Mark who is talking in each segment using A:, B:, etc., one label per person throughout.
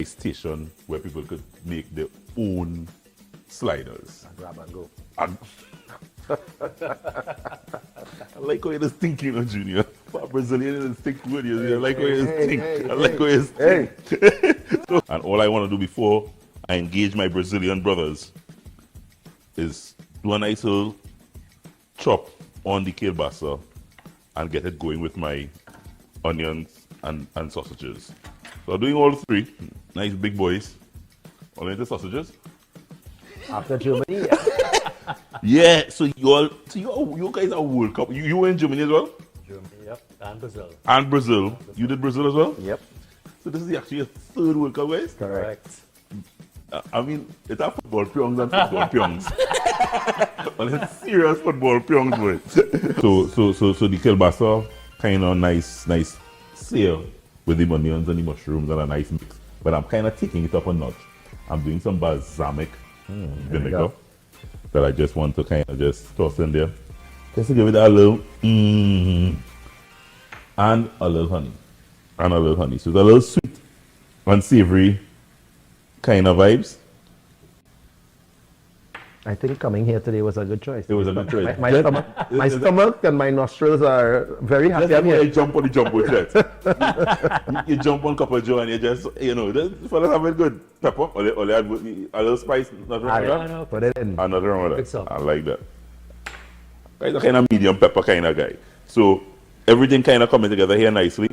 A: a station where people could make their own sliders.
B: Grab and go.
A: And I like how you're just thinking, Junior. For a Brazilian, you just think good. I like how you just think. I like how you just think. And all I want to do before I engage my Brazilian brothers is do a nice little chop on the kielbasa and get it going with my onions and sausages. So I'm doing all three. Nice big boys. Only the sausages.
B: After Germany,
A: Yeah, so you guys are World Cup. You were in Germany as well?
C: Germany, yep, and Brazil.
A: And Brazil. You did Brazil as well?
B: Yep.
A: So this is actually a third World Cup, guys?
B: Correct.
A: I mean, it's a football pyongs and football pyongs. Well, it's serious football pyongs, boy. So the kielbasa, kind of nice sear with the onions and the mushrooms and a nice mix. But I'm kind of taking it up a notch. I'm doing some balsamic vinegar that I just want to kind of just toss in there. Just to give it a little, and a little honey. And a little honey. So it's a little sweet and savory kind of vibes.
B: I think coming here today was a good choice.
A: It was a good choice.
B: My stomach and my nostrils are very happy.
A: That's why you jump on the jumbo jet. you jump on Couple Joe and you just, the fellas have it good. Pepper, or a little spice, nothing wrong with that.
B: No, put it in.
A: Nothing wrong with
C: Good
A: that.
C: stuff.
A: I like that. Guy's a kind of medium pepper kind of guy. So everything kind of coming together here nicely.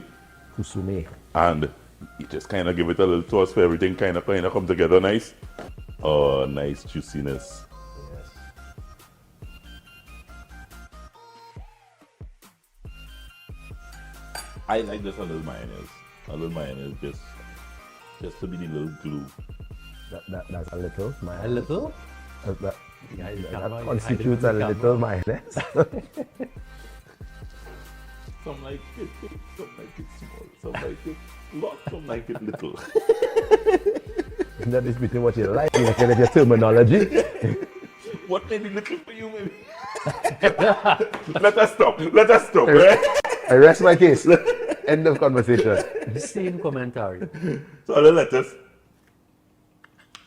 B: Kusume.
A: And you just kind of give it a little toss for everything kind of come together nice. Oh, nice juiciness.
B: Yes.
A: I like just a little mayonnaise. A little mayonnaise just to be the little glue.
B: That's a little.
C: A little?
B: That
C: Yeah, you can't
B: that constitutes a little mayonnaise.
A: Some like it big, some like it small, some like it lot, some like it little.
B: That is between what you like and your terminology.
A: What may be little for you, maybe? Let us stop, right?
B: I rest my case. End of conversation.
C: Same commentary.
A: So a little lettuce.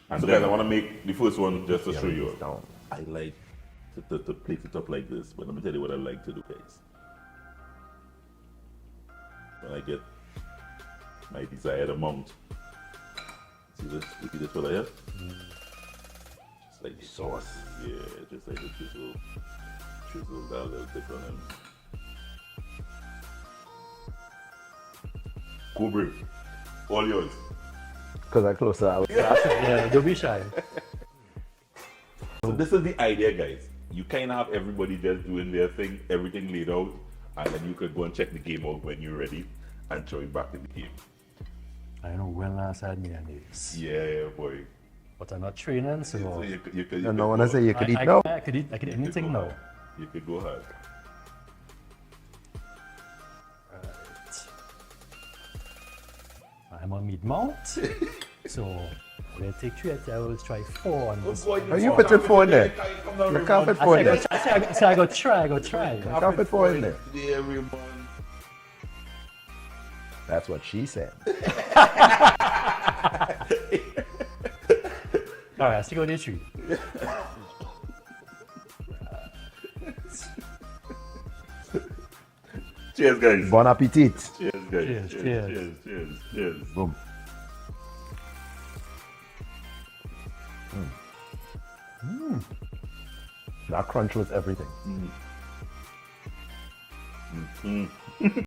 A: And so guys, I want to make the first one just to show you.
B: Down.
A: I like to plate it up like this, but let me tell you what I like to do, guys. When I get my desired amount. See this? You see this what I have? Just like the sauce. Yeah, just like the drizzle that little bit on him. Go brave. All yours.
B: Because I'm closer.
C: Yeah, don't be shy.
A: So this is the idea, guys. You kind of have everybody just doing their thing, everything laid out, and then you could go and check the game out when you're ready and join back in the game.
C: I know when last I had mayonnaise.
A: Yeah, boy.
C: But I'm not training, so
A: So you could
B: And no
A: go
B: one has said you could eat
C: I,
B: now.
C: I could eat anything
A: go
C: now.
A: hard. You could go hard.
C: I'm on mid-mount, so I'm going to take 3 I will try 4 on this.
B: Are you putting 4 in there? You can't put 4 in there.
C: I go try.
B: You can't put 4 in there.
A: Yeah, Raymond.
B: That's what she said.
C: Alright, I still go to 3.
A: Cheers, guys.
B: Bon appetit.
A: Cheers, guys.
C: Cheers.
A: Cheers.
B: Boom. That crunch was everything.